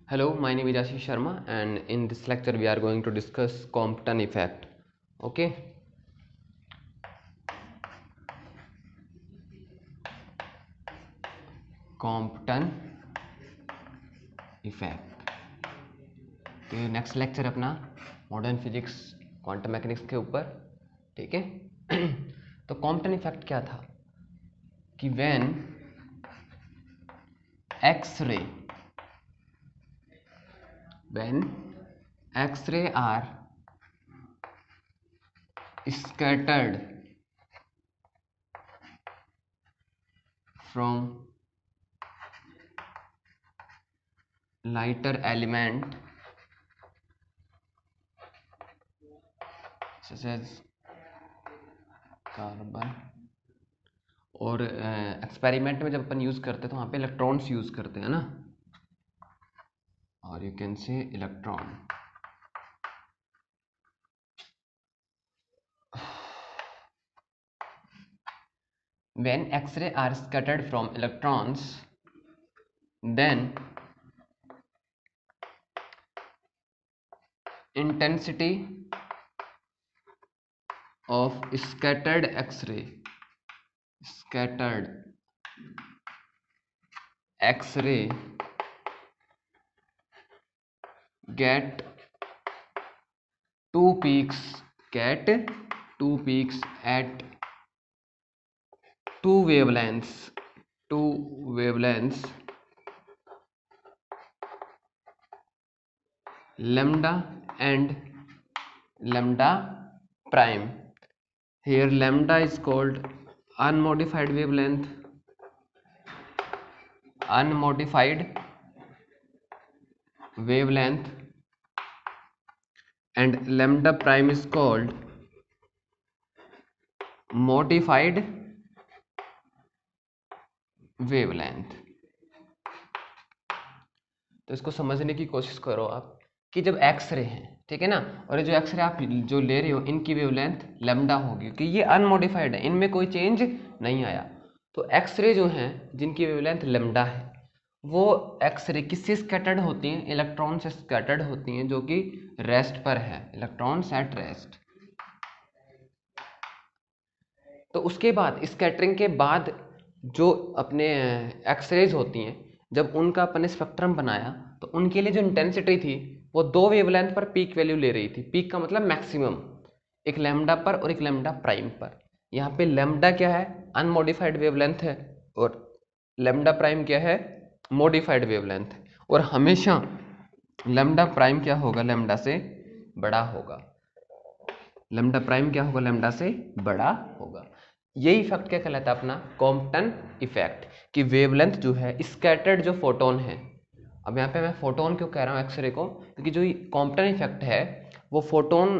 Hello, my name is Ashish Sharma, and in this lecture we are going to discuss Compton effect. Okay, Compton effect. तो ये next lecture अपना modern physics quantum mechanics के ऊपर, ठीक है। तो Compton effect क्या था कि when X-ray are scattered from lighter element such as carbon, और एक्सपेरिमेंट में जब अपन यूज करते हैं तो वहाँ पे इलेक्ट्रॉन्स यूज करते हैं ना, और you can say electron. When X-ray are scattered from electrons, then intensity of scattered X-ray get two peaks at two wavelengths lambda and lambda prime. Here lambda is called unmodified wavelength, and lambda prime is called modified wavelength. तो इसको समझने की कोशिश करो आप कि जब x ray है, ठीक है ना, और ये जो एक्सरे आप जो ले रहे हो इनकी वेवलेंथ लैम्डा होगी क्योंकि ये अनमोडिफाइड है, इनमें कोई चेंज नहीं आया। तो एक्सरे जो हैं जिनकी वेवलेंथ लैम्डा है वो एक्सरे किससे स्कैटर्ड होती हैं? इलेक्ट्रॉन से स्कैटर्ड होती हैं जो कि रेस्ट पर है, इलेक्ट्रॉन्स एट रेस्ट। तो उसके बाद स्कैटरिंग के बाद जो अपने एक्सरेज होती हैं, जब उनका अपन स्पेक्ट्रम बनाया तो उनके लिए जो इंटेंसिटी थी वो दो वेवलेंथ पर पीक वैल्यू ले रही थी। पीक का मतलब मैक्सिमम, एक लैम्डा पर और एक लैम्डा प्राइम पर। यहाँ पे लैम्डा क्या है? अनमोडिफाइड वेवलेंथ है, और लैम्डा प्राइम क्या है? Modified wavelength. और हमेशा लैम्डा प्राइम क्या होगा? लैम्डा से बड़ा होगा। लैम्डा प्राइम क्या होगा? लैम्डा से बड़ा होगा। यही इफेक्ट क्या कहलाता है? अपना कॉम्पटन इफेक्ट, कि वेवलेंथ जो है स्कैटर्ड जो फोटोन है। अब यहाँ पे मैं फोटोन क्यों कह रहा हूँ एक्सरे को? क्योंकि जो कॉम्पटन इफेक्ट है वो फोटोन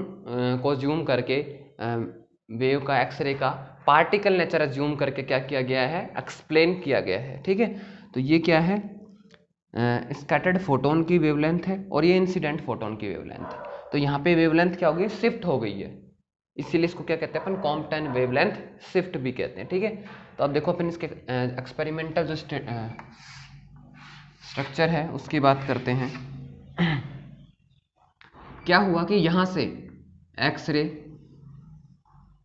को ज्यूम करके वेव का, एक्सरे का पार्टिकल नेचर ज्यूम करके क्या किया गया है? एक्सप्लेन किया गया है, ठीक है। तो ये क्या है? स्कैटर्ड फोटोन की वेवलेंथ है और ये इंसिडेंट फोटोन की वेवलेंथ है। तो यहाँ पे वेवलेंथ क्या हो गई? शिफ्ट हो गई है, इसीलिए इसको क्या कहते हैं अपन? कॉम्पटन वेवलेंथ शिफ्ट भी कहते हैं, ठीक है। तो अब देखो अपन इसके एक्सपेरिमेंटल जो स्ट्रक्चर है उसकी बात करते हैं। क्या हुआ कि यहाँ से एक्सरे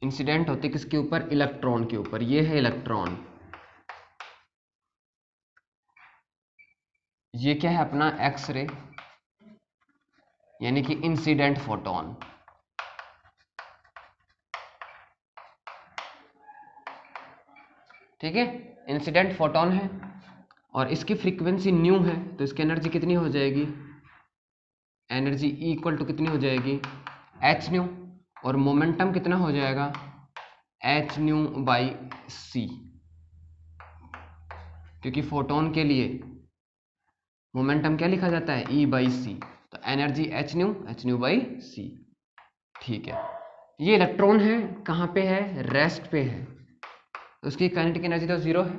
इंसिडेंट होती किसके ऊपर? इलेक्ट्रॉन के ऊपर। ये है इलेक्ट्रॉन, ये क्या है अपना? एक्सरे, यानी कि इंसिडेंट फोटोन। ठीक है, इंसिडेंट फोटोन है और इसकी फ्रीक्वेंसी न्यू है, तो इसकी एनर्जी कितनी हो जाएगी? एनर्जी इक्वल टू कितनी हो जाएगी? H new. और मोमेंटम कितना हो जाएगा? एच न्यू बाई सी, क्योंकि फोटोन के लिए मोमेंटम क्या लिखा जाता है? ई बाई सी। तो एनर्जी एच न्यू बाई सी, ठीक है। ये इलेक्ट्रॉन है, कहाँ पे है? रेस्ट पे है, तो उसकी काइनेटिक एनर्जी तो जीरो है,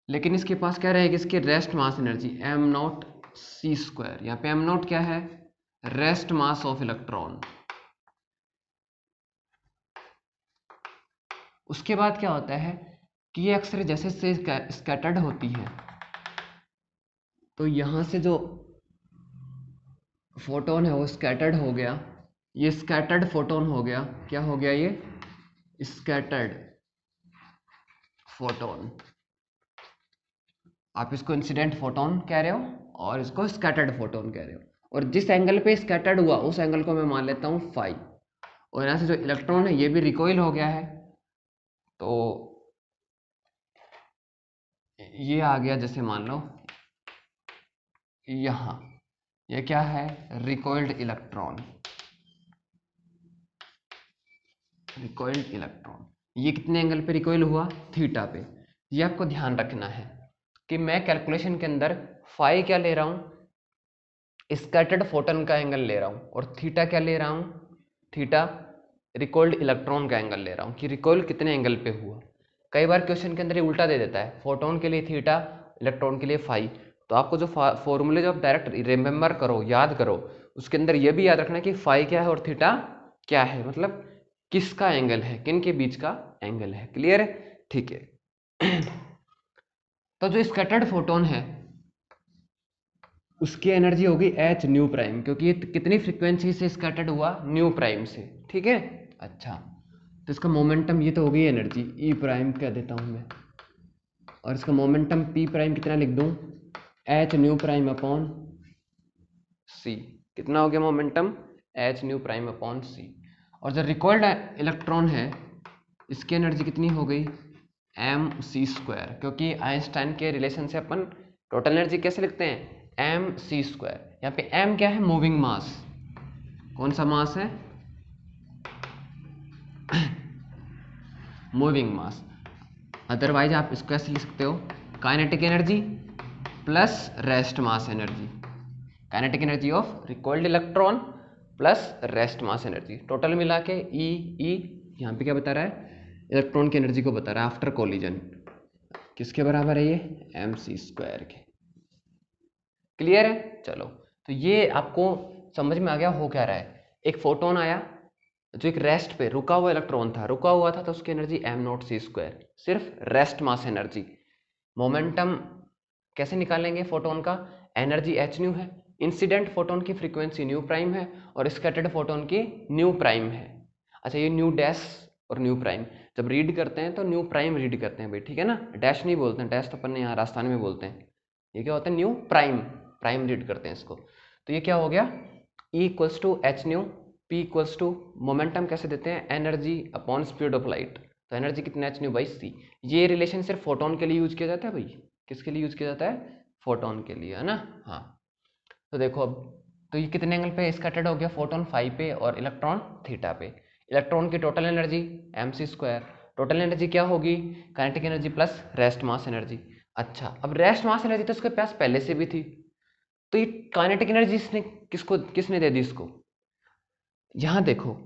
लेकिन इसके पास क्या रहेगी? इसकी rest mass energy m nought c square. यहाँ पे एम नॉट क्या है? Rest mass of electron. उसके बाद क्या होता है कि ये एक्सरे जैसे से स्कैटर्ड होती है, तो यहाँ से जो फोटोन है वो स्कैटर्ड हो गया, ये स्कैटर्ड फोटोन हो गया, क्या हो गया ये स्कैटर्ड फोटोन। आप इसको इंसिडेंट फोटोन कह रहे हो और इसको स्कैटर्ड फोटोन कह रहे हो, और जिस एंगल पे स्कैटर्ड हुआ उस एंगल को मैं मान लेता हूँ फाई, और यहाँ से जो इलेक्ट्रॉन है ये भी रिकॉइल हो गया है, तो ये आ गया, जैसे मान लो यहाँ ये क्या है रिकॉइल्ड इलेक्ट्रॉन, रिकॉइल्ड इलेक्ट्रॉन। ये कितने एंगल पे रिकॉइल हुआ थीटा पे। ये आपको ध्यान रखना है कि मैं कैलकुलेशन के अंदर फाई क्या ले रहा हूँ स्कैटर्ड फोटन का एंगल ले रहा हूँ, और थीटा क्या ले रहा हूँ थीटा रिकॉइल्ड इलेक्ट्रॉन का एंगल ले रहा हूँ कि रिकॉइल कितने एंगल पे हुआ। कई बार क्वेश्चन के अंदर ये उल्टा दे देता है, फोटोन के लिए थीटा इलेक्ट्रॉन के लिए फाई। तो आपको जो फॉर्मूले जो आप डायरेक्ट रिमेंबर करो याद करो, उसके अंदर ये भी याद रखना कि फाई क्या है और थीटा क्या है, मतलब किसका एंगल है, किन के बीच का एंगल है। क्लियर है, ठीक है। तो जो स्कैटर्ड फोटोन है उसकी एनर्जी होगी एच न्यू प्राइम, क्योंकि ये कितनी फ्रीक्वेंसी से स्कैटर्ड हुआ न्यू प्राइम से, ठीक है। अच्छा, तो इसका मोमेंटम ये तो हो गई एनर्जी ई प्राइम कह देता हूं मैं, और इसका मोमेंटम पी प्राइम कितना लिख दूं H nu prime upon C. कितना हो गया momentum H nu prime upon C. और जो रिकॉइल्ड इलेक्ट्रॉन है इसकी एनर्जी कितनी हो गई एम सी स्क्वायर, क्योंकि आइंस्टाइन के रिलेशन से अपन टोटल एनर्जी कैसे लिखते हैं एम सी स्क्वायर। यहाँ पे एम क्या है मूविंग मास, कौन सा मास है मूविंग मास। अदरवाइज आप इसको ऐसे लिख सकते हो kinetic energy plus rest mass energy, kinetic energy of recoiled electron plus rest mass energy, total मिला के ई ई। यहाँ पे क्या बता रहा है इलेक्ट्रॉन की एनर्जी को बता रहा है आफ्टर कोलिजन, किसके बराबर है ये एम सी स्क्वायर के। क्लियर है, चलो तो ये आपको समझ में आ गया हो क्या रहा है। एक फोटोन आया जो एक रेस्ट पे रुका हुआ इलेक्ट्रॉन था, रुका हुआ था, तो उसकी energy m nought c square, सिर्फ रेस्ट मास एनर्जी। मोमेंटम कैसे निकालेंगे फोटोन का, एनर्जी एच न्यू है, इंसिडेंट फोटोन की फ्रीक्वेंसी न्यू प्राइम है, और स्कैटर्ड फोटोन की न्यू प्राइम है। अच्छा, ये न्यू डैश और न्यू प्राइम जब रीड करते हैं तो न्यू प्राइम रीड करते हैं भाई, ठीक है ना, डैश नहीं बोलते हैं, डैश तो अपन ने यहाँ राजस्थान में बोलते हैं। ये क्या होता है न्यू प्राइम, प्राइम रीड करते हैं इसको। तो ये क्या हो गया E equals to H nu, P equals to momentum कैसे देते हैं energy upon speed of light, तो एनर्जी कितनी एच न्यू बाई सी। ये रिलेशन सिर्फ फोटोन के लिए यूज किया जाता है भाई, किसके लिए यूज किया जाता है फोटोन के लिए, है ना। हाँ, तो देखो अब, तो ये कितने एंगल पे स्कैटर्ड हो गया फोटोन फाई पे और इलेक्ट्रॉन थीटा पे। इलेक्ट्रॉन की total energy m c square, total energy क्या होगी kinetic energy plus rest mass energy. अच्छा, अब रेस्ट मास एनर्जी तो उसके पास पहले से भी थी, तो ये काइनेटिक एनर्जी इसने किसने दे दी इसको। यहां देखो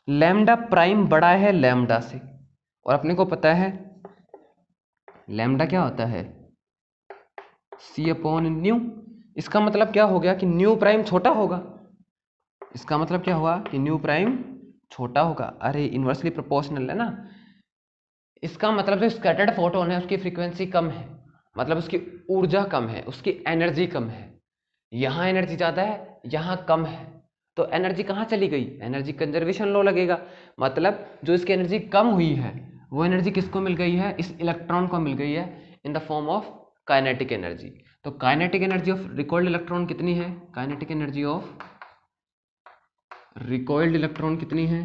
लैम्डा प्राइम बड़ा है लैम्डा से, और अपने को पता है लैम्डा क्या होता है सी अपॉन न्यू। इसका मतलब क्या हो गया कि न्यू प्राइम छोटा होगा, इसका मतलब क्या हुआ कि न्यू प्राइम छोटा होगा। अरे इन्वर्सली प्रोपोर्शनल है ना, इसका मतलब जो स्कैटर्ड फोटोन है उसकी फ्रीक्वेंसी कम है, मतलब उसकी ऊर्जा कम है, उसकी एनर्जी कम है। यहाँ एनर्जी ज़्यादा है, यहाँ कम है, तो एनर्जी कहाँ चली गई, एनर्जी कंजर्वेशन लॉ लगेगा। मतलब जो इसकी एनर्जी कम हुई है वो एनर्जी किसको मिल गई है, इस इलेक्ट्रॉन को मिल गई है in the form of kinetic energy. तो kinetic energy of recoiled electron कितनी है, kinetic energy of recoiled electron कितनी है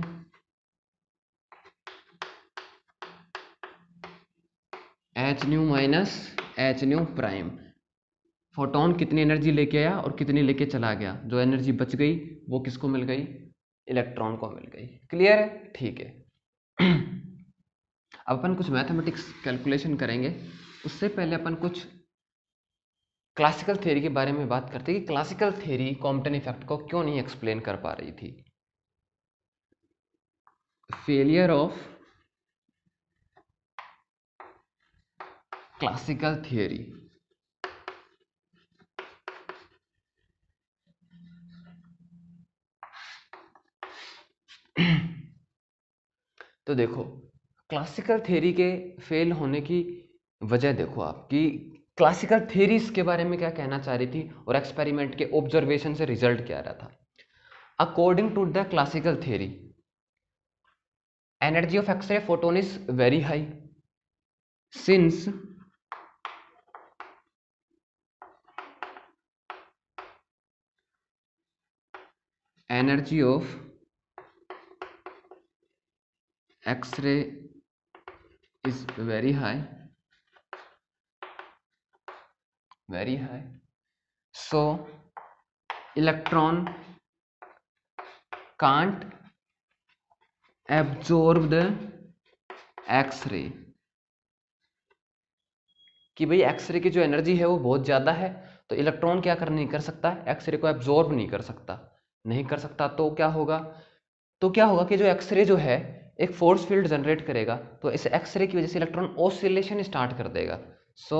H nu minus H nu prime. Photon कितनी एनर्जी लेके आया और कितनी लेके चला गया, जो एनर्जी बच गई वो किसको मिल गई, इलेक्ट्रॉन को मिल गई। क्लियर है, ठीक है। अब अपन कुछ मैथमेटिक्स कैलकुलेशन करेंगे, उससे पहले अपन कुछ क्लासिकल थ्योरी के बारे में बात करते हैं कि क्लासिकल थ्योरी कॉम्पटन इफेक्ट को क्यों नहीं एक्सप्लेन कर पा रही थी। Failure of classical theory. तो देखो क्लासिकल थ्योरी के फेल होने की वजह देखो आप कि क्लासिकल थ्योरीज के बारे में क्या कहना चाह रही थी और एक्सपेरिमेंट के ऑब्जर्वेशन से रिजल्ट क्या आ रहा था। According to the classical theory, energy of X-ray photon is very high since energy of X-ray is very high, so electron can't absorb the X-ray, कि भाई एक्सरे की जो एनर्जी है वो बहुत ज़्यादा है, तो इलेक्ट्रॉन क्या नहीं कर सकता, एक्सरे को एब्जॉर्ब नहीं कर सकता। तो क्या होगा कि जो एक्सरे जो है एक फोर्स फील्ड जनरेट करेगा, तो इस एक्सरे की वजह से इलेक्ट्रॉन ऑसिलेशन स्टार्ट कर देगा। So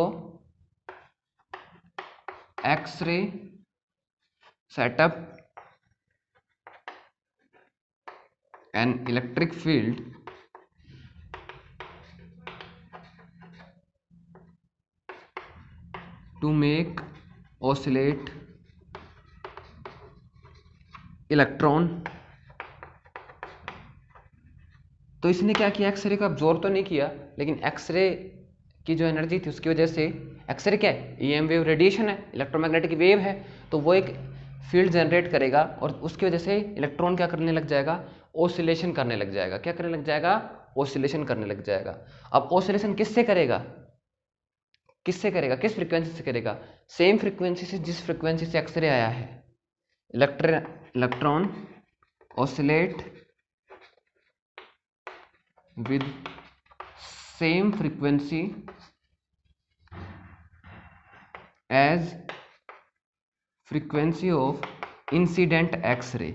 X-ray setup an electric field to make oscillate electron. तो इसने क्या किया, एक्सरे को एब्जॉर्ब तो नहीं किया, लेकिन एक्सरे की जो एनर्जी थी उसकी वजह से, एक्सरे क्या है, ईएम वेव रेडिएशन है, इलेक्ट्रोमैग्नेटिक वेव है, तो वो एक फील्ड जनरेट करेगा और उसकी वजह से इलेक्ट्रॉन क्या करने लग जाएगा, ऑसिलेशन करने लग जाएगा। क्या करने लग जाएगा, ऑसिलेशन करने लग जाएगा। अब ऑसिलेशन किससे करेगा, किस फ्रीक्वेंसी से करेगा, सेम फ्रीक्वेंसी से जिस फ्रीक्वेंसी से एक्सरे आया है। Electron oscillate with same frequency as frequency of incident X-ray,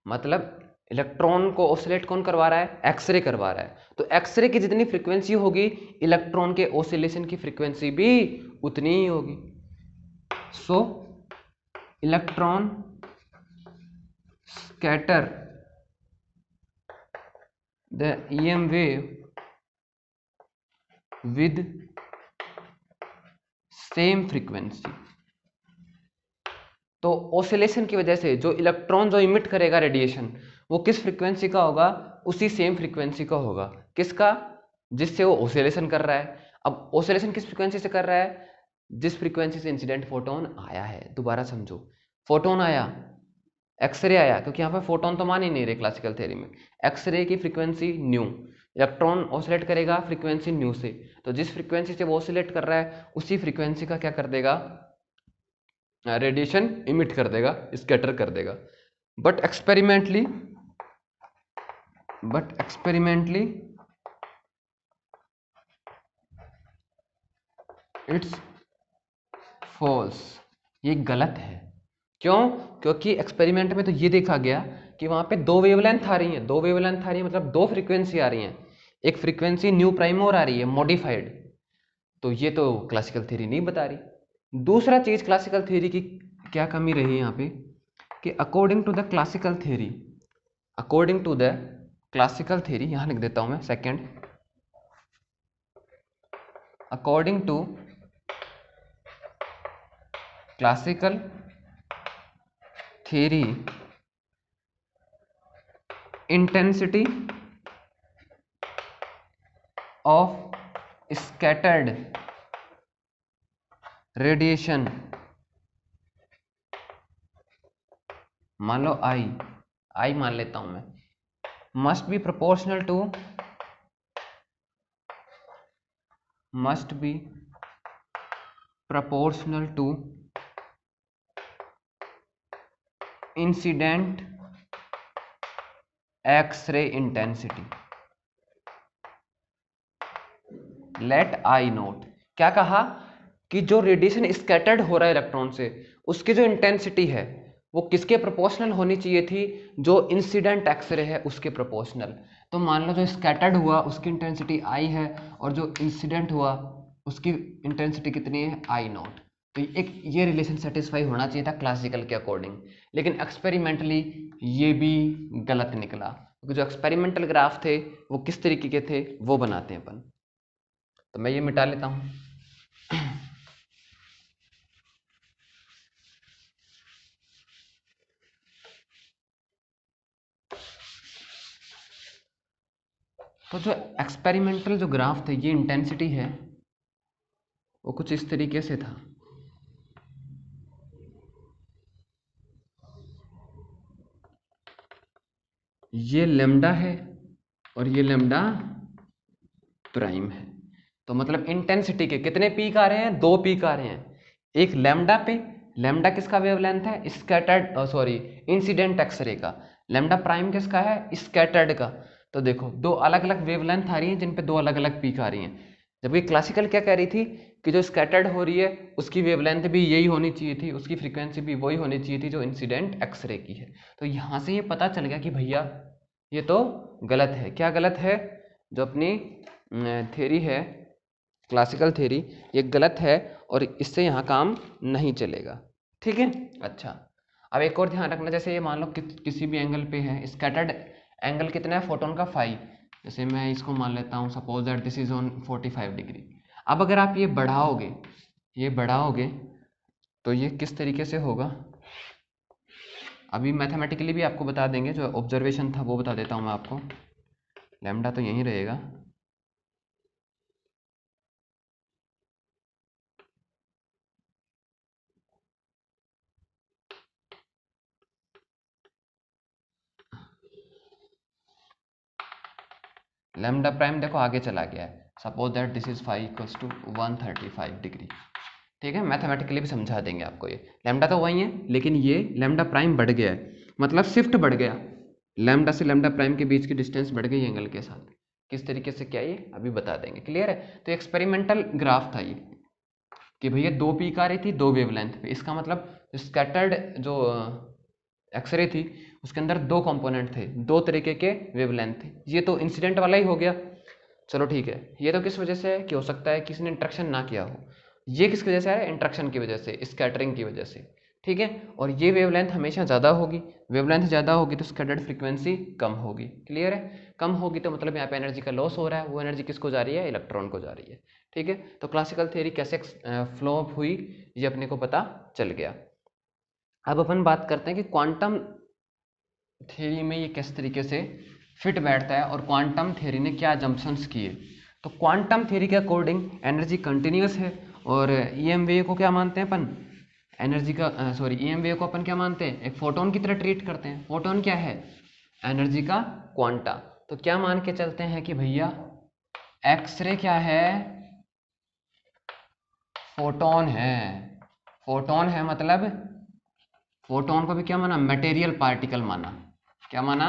मतलब इलेक्ट्रॉन को ऑसिलेट कौन करवा रहा है, एक्सरे करवा रहा है। तो एक्सरे की जितनी फ्रीक्वेंसी होगी, इलेक्ट्रॉन के ऑसिलेशन की फ्रीक्वेंसी भी उतनी ही होगी। सो electron scatter the EM wave with same frequency। तो ऑसिलेशन की वजह से जो इलेक्ट्रॉन जो इमिट करेगा रेडिएशन, वो किस फ्रीक्वेंसी का होगा, उसी सेम फ्रीक्वेंसी का होगा। किसका, जिससे वो ऑसिलेशन कर रहा है। अब ऑसिलेशन किस फ्रीक्वेंसी से कर रहा है, जिस फ्रीक्वेंसी से इंसिडेंट फोटोन आया है। दोबारा समझो, फोटोन आया, एक्सरे आया, क्योंकि यहाँ पे फोटोन तो मान ही नहीं रहे क्लासिकल थ्योरी में। एक्सरे की फ्रीक्वेंसी न्यू, इलेक्ट्रॉन ऑसिलेट करेगा फ्रीक्वेंसी न्यू से, तो जिस फ्रीक्वेंसी से वो ऑसिलेट कर रहा है उसी फ्रीक्वेंसी का क्या कर देगा, रेडिएशन इमिट कर देगा, स्कैटर कर देगा। बट एक्सपेरिमेंटली इट्स फॉल्स, ये गलत है। क्यों, क्योंकि एक्सपेरिमेंट में तो ये देखा गया कि वहां पे दो वेवलेंथ आ रही हैं, मतलब दो फ्रीक्वेंसी आ रही हैं। एक फ्रीक्वेंसी न्यू प्राइम और आ रही है मॉडिफाइड, तो ये तो क्लासिकल थ्योरी नहीं बता रही। दूसरा चीज क्लासिकल थ्योरी की क्या कमी रही है यहाँ पे, कि according to the classical theory, यहां लिख देता हूं मैं second, according to classical theory, intensity of scattered radiation, मान लो आई मान लेता हूं मैं, must be proportional to incident X-ray intensity. Let I nought, क्या कहा कि जो रेडिएशन स्कैटर्ड हो रहा है इलेक्ट्रॉन से, उसकी जो इंटेंसिटी है वो किसके प्रोपोर्शनल होनी चाहिए थी, जो इंसिडेंट एक्सरे है उसके प्रोपोर्शनल। तो मान लो जो स्कैटर्ड हुआ उसकी इंटेंसिटी आई है, और जो इंसिडेंट हुआ उसकी इंटेंसिटी कितनी है, आई नॉट। तो एक ये रिलेशन सेटिस्फाई होना चाहिए था क्लासिकल के अकॉर्डिंग, लेकिन एक्सपेरिमेंटली ये भी गलत निकला। जो एक्सपेरिमेंटल ग्राफ थे वो किस तरीके के थे वो बनाते हैं अपन। तो मैं ये मिटा लेता हूँ। तो जो एक्सपेरिमेंटल जो ग्राफ थे, ये इंटेंसिटी है वो कुछ इस तरीके से था। ये लेमडा है और ये लेमडा प्राइम है। तो मतलब इंटेंसिटी के कितने पीक आ रहे हैं? 2 पीक आ रहे हैं। एक लेमडा पे, लेमडा किसका वेवलेंथ है? स्कैटर्ड, सॉरी, इंसिडेंट एक्सरे का। लेमडा प्राइम किसका है? स्कैटर्ड का। तो देखो 2 अलग अलग वेवलेंथ आ रही हैं जिन पे 2 अलग अलग पीक आ रही हैं। जबकि क्लासिकल क्या कह रही थी कि जो स्कैटर्ड हो रही है उसकी वेवलेंथ भी यही होनी चाहिए थी, उसकी फ्रीक्वेंसी भी वही होनी चाहिए थी जो इंसिडेंट एक्सरे की है। तो यहाँ से ये पता चल गया कि भैया ये तो गलत है। क्या गलत है? जो अपनी थ्योरी है, क्लासिकल थ्योरी, ये गलत है और इससे यहाँ काम नहीं चलेगा। ठीक है। अच्छा, अब एक और ध्यान रखना, जैसे ये मान लो किसी भी एंगल पे है, स्कैटर्ड एंगल कितना है फोटोन का? 5। जैसे मैं इसको मान लेता हूँ, suppose that this is on 45 degree. अब अगर आप ये बढ़ाओगे, ये बढ़ाओगे तो ये किस तरीके से होगा? अभी मैथमेटिकली भी आपको बता देंगे, जो ऑब्जर्वेशन था वो बता देता हूँ मैं आपको। लैम्डा तो यहीं रहेगा। लैम्डा प्राइम देखो आगे चला गया है, suppose that this is 5 equals to 135 degree. ठीक है, मैथमेटिकली भी समझा देंगे आपको। ये लैम्डा तो वही है, लेकिन ये लैम्डा प्राइम बढ़ गया है, मतलब शिफ्ट बढ़ गया। लैम्डा से लैम्डा प्राइम के बीच की डिस्टेंस बढ़ गई एंगल के साथ। किस तरीके से, क्या ये अभी बता देंगे। क्लियर है? तो एक्सपेरिमेंटल ग्राफ था ये कि भैया 2 पीक आ रही थी 2 वेवलेंथ पे। इसका मतलब स्कैटर्ड जो एक्सरे थी उसके अंदर 2 कंपोनेंट थे, 2 तरीके के वेवलेंथ थे। ये तो इंसिडेंट वाला ही हो गया। चलो ठीक है, ये तो किस वजह से है कि हो सकता है किसी ने इंटरेक्शन ना किया हो। ये किसकी वजह से है? इंटरेक्शन की वजह से, स्कैटरिंग की वजह से। ठीक है, और ये वेवलेंथ हमेशा ज़्यादा होगी। वेवलेंथ ज़्यादा होगी तो स्कैटर्ड फ्रीक्वेंसी कम होगी। क्लियर है? कम होगी तो मतलब यहाँ पे एनर्जी का लॉस हो रहा है। वो एनर्जी किसको जा रही है? इलेक्ट्रॉन को जा रही है। ठीक है, तो क्लासिकल थ्योरी कैसे फ्लो अप हुई ये अपने को पता चल गया। अब अपन बात करते हैं कि क्वांटम थ्योरी में ये किस तरीके से फिट बैठता है और क्वांटम थ्योरी ने क्या जम्पशंस किए। तो क्वांटम थ्योरी के अकॉर्डिंग एनर्जी कंटिन्यूस है और ईएम वेव को क्या मानते हैं अपन? एनर्जी का सॉरी, ईएम वेव को अपन क्या मानते हैं? एक फोटोन की तरह ट्रीट करते हैं। फोटोन क्या है? एनर्जी का क्वांटा। तो क्या मान के चलते हैं कि भैया एक्सरे क्या है? फोटोन है। फोटोन है मतलब फोटोन को भी क्या माना? मटेरियल पार्टिकल माना। क्या माना?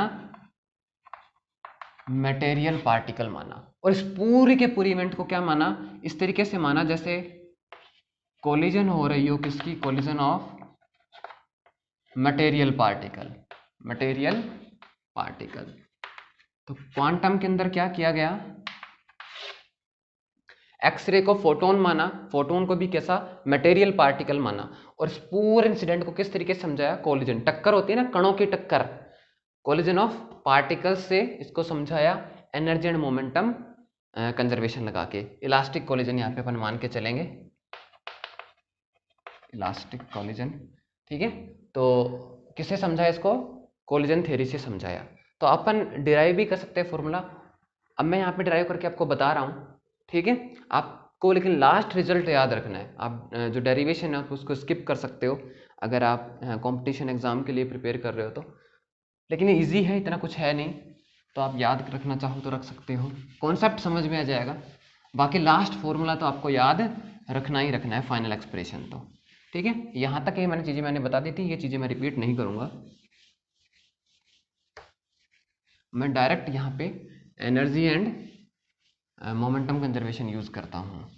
मटेरियल पार्टिकल माना। और इस पूरी के पूरी इवेंट को क्या माना? इस तरीके से माना जैसे कोलिजन हो रही हो किसकी? Collision of material particle. Material particle. तो क्वांटम के अंदर क्या किया गया? एक्सरे को फोटोन माना, फोटोन को भी कैसा? मटेरियल पार्टिकल माना। और इस पूरे इंसिडेंट को किस तरीके से समझाया? कोलिजन, टक्कर होती है ना, कणों की टक्कर, कोलिजन ऑफ पार्टिकल्स से इसको समझाया एनर्जी एंड मोमेंटम कंजर्वेशन लगा के। इलास्टिक कोलिजन यहाँ पे अपन मान के चलेंगे, इलास्टिक कोलिजन। ठीक है, तो किससे समझाया इसको? कोलिजन थ्योरी से समझाया। तो अपन डिराइव भी कर सकते हैं फॉर्मूला। अब मैं यहाँ पे डिराइव करके आपको बता रहा हूँ। ठीक है, आपको लेकिन लास्ट रिजल्ट याद रखना है। आप जो डेरिवेशन है आप उसको स्किप कर सकते हो अगर आप कंपटीशन एग्जाम के लिए प्रिपेयर कर रहे हो तो। लेकिन ये ईजी है, इतना कुछ है नहीं, तो आप याद रखना चाहो तो रख सकते हो, कॉन्सेप्ट समझ में आ जाएगा। बाकी लास्ट फॉर्मूला तो आपको याद रखना ही रखना है, फाइनल एक्सप्रेशन तो। ठीक है, यहाँ तक ये चीज़ें मैंने बता दी थी, ये चीज़ें मैं रिपीट नहीं करूँगा। मैं डायरेक्ट यहाँ पे energy and momentum conservation use करता हूँ।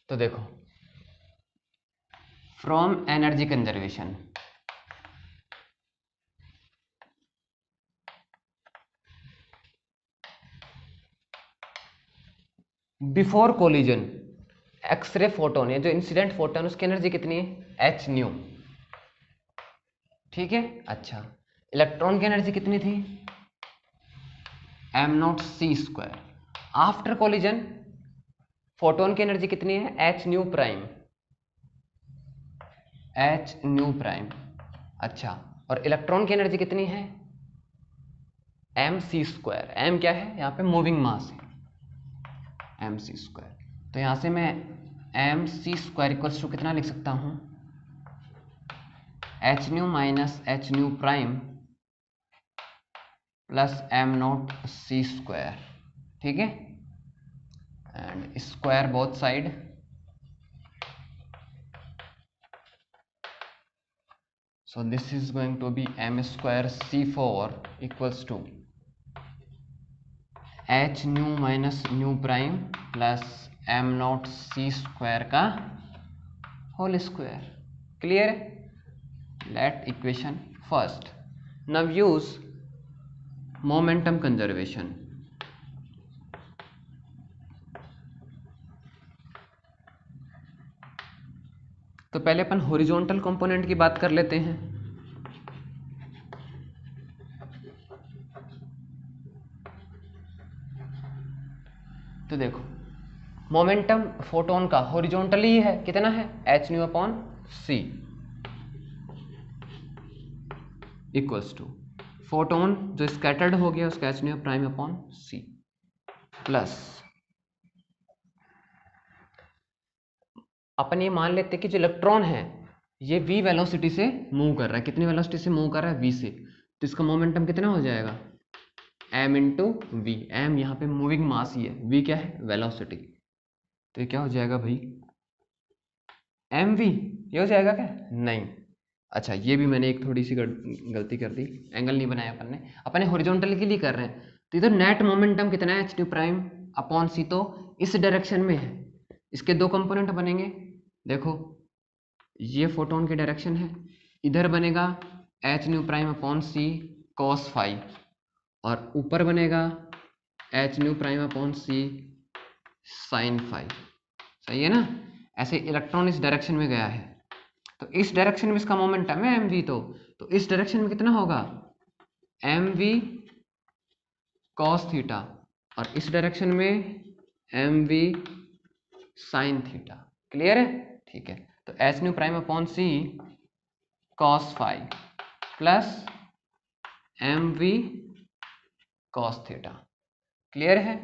तो देखो, from energy conservation, before collision x ray photon या जो इंसिडेंट फोटोन उसकी एनर्जी कितनी है, एच न्यू, ठीक है। अच्छा, इलेक्ट्रॉन की एनर्जी कितनी थी, m nought c square. After collision photon की एनर्जी कितनी है, H nu prime, h nu prime. अच्छा, और इलेक्ट्रॉन की एनर्जी कितनी है, एम सी स्क्वायर। एम क्या है, यहाँ पे मूविंग मास है, एम सी स्क्वायर। तो यहाँ से मैं m c square equals to कितना लिख सकता हूँ, h nu minus H nu prime plus m nought c square, ठीक है, and square both side, so this is going to be m square c4 equals to h new minus nu prime plus m not c square का whole square. Clear है? Let equation first. Now use momentum conservation. तो पहले अपन horizontal component की बात कर लेते हैं। तो देखो, मोमेंटम फोटोन का हॉरिजॉन्टली है, कितना है, H nu upon C equals to photon जो स्कैटर्ड हो गया उसका H nu prime upon C plus अपन ये मान लेते हैं कि जो इलेक्ट्रॉन है ये v वेलोसिटी से मूव कर रहा है। कितनी वेलोसिटी से मूव कर रहा है, v से। तो इसका मोमेंटम कितना हो जाएगा, m इंटू वी। m यहाँ पे मूविंग मास ही है, v क्या है, वेलोसिटी। तो ये क्या हो जाएगा भाई, mv। ये हो जाएगा क्या, नहीं। अच्छा, ये भी मैंने एक थोड़ी सी गलती कर दी, एंगल नहीं बनाया अपन ने हॉरिजॉन्टल के लिए कर रहे हैं। तो इधर नेट मोमेंटम कितना है, एच न्यू प्राइम अपॉन सी, तो इस डायरेक्शन में है। इसके दो कंपोनेंट बनेंगे, देखो ये फोटोन की डायरेक्शन है, इधर बनेगा H nu prime upon c cos phi, और ऊपर बनेगा एच न्यू प्राइम अपॉन सी साइन फाई। सही है ना? ऐसे इलेक्ट्रॉन इस डायरेक्शन में गया है, तो इस डायरेक्शन में इसका मोमेंटम है एम वी। तो इस डायरेक्शन में कितना होगा, एम वी कॉस थीटा, और इस डायरेक्शन में m we sine theta. Clear है? ठीक है। तो H nu prime upon c cos phi plus M v cos theta. Clear है?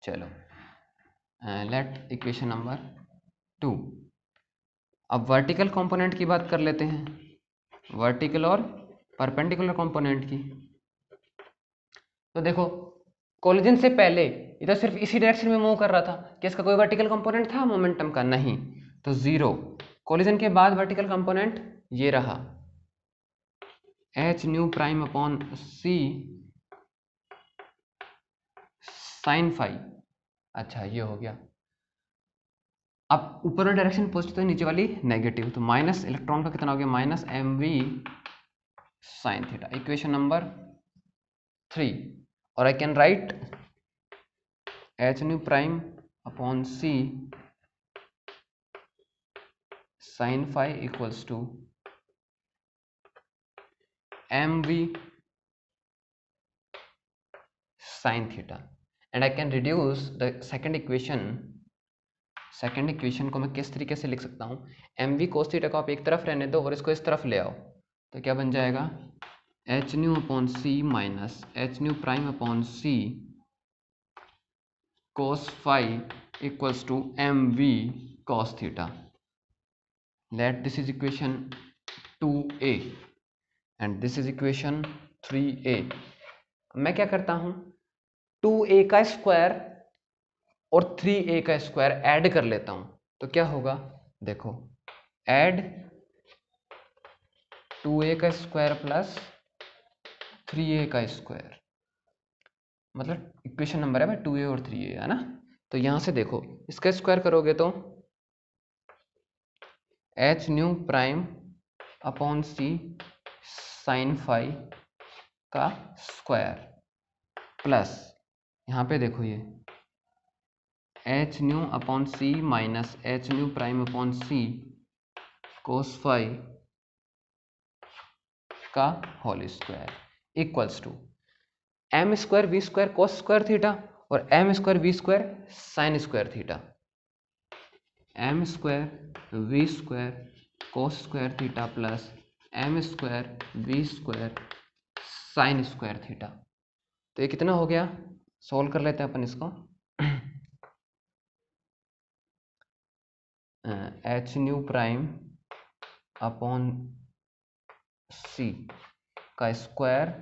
चलो, लेट इक्वेशन नंबर 2। अब वर्टिकल कंपोनेंट की बात कर लेते हैं, वर्टिकल और परपेंडिकुलर कंपोनेंट की। तो देखो, कोलिजन से पहले ये तो सिर्फ इसी डायरेक्शन में मूव कर रहा था, कि इसका कोई वर्टिकल कंपोनेंट था मोमेंटम का, नहीं, तो जीरो। कोलिजन के बाद वर्टिकल कंपोनेंट ये रहा, एच न्यू प्राइम अपॉन सी साइन फाई। अच्छा, ये हो गया। अब ऊपर वाली डायरेक्शन पॉजिटिव, नीचे वाली नेगेटिव, तो माइनस इलेक्ट्रॉन का कितना हो गया, minus m we sine theta. Equation number 3। और I can write h nu prime upon C sine phi equals to m we sine theta, and I can reduce the second equation. Second equation को मैं किस तरीके से लिख सकता हूँ, M V cos theta को आप एक तरफ रहने दो और इसको इस तरफ ले आओ, तो क्या बन जाएगा, H nu upon C minus H nu prime upon C cos phi equals to mv cos theta. Let this is equation 2a and this is equation 3a. मैं क्या करता हूं, 2a का स्क्वायर और 3a का स्क्वायर ऐड कर लेता हूं, तो क्या होगा, देखो ऐड 2a का स्क्वायर प्लस 3a का स्क्वायर, मतलब इक्वेशन नंबर है भाई 2a और 3a, है ना। तो यहां से देखो इसका स्क्वायर करोगे तो एच न्यू प्राइम अपॉन सी साइन फाई का स्क्वायर प्लस यहाँ पे देखो ये H nu upon C minus H nu prime upon C cos phi का whole square equals to M square we square cos square theta और M square we square sine square theta, M square we square cos square theta plus M square we square sine square theta. तो ये कितना हो गया, solve कर लेते हैं अपन इसको। एच न्यू प्राइम अपॉन सी का स्क्वायर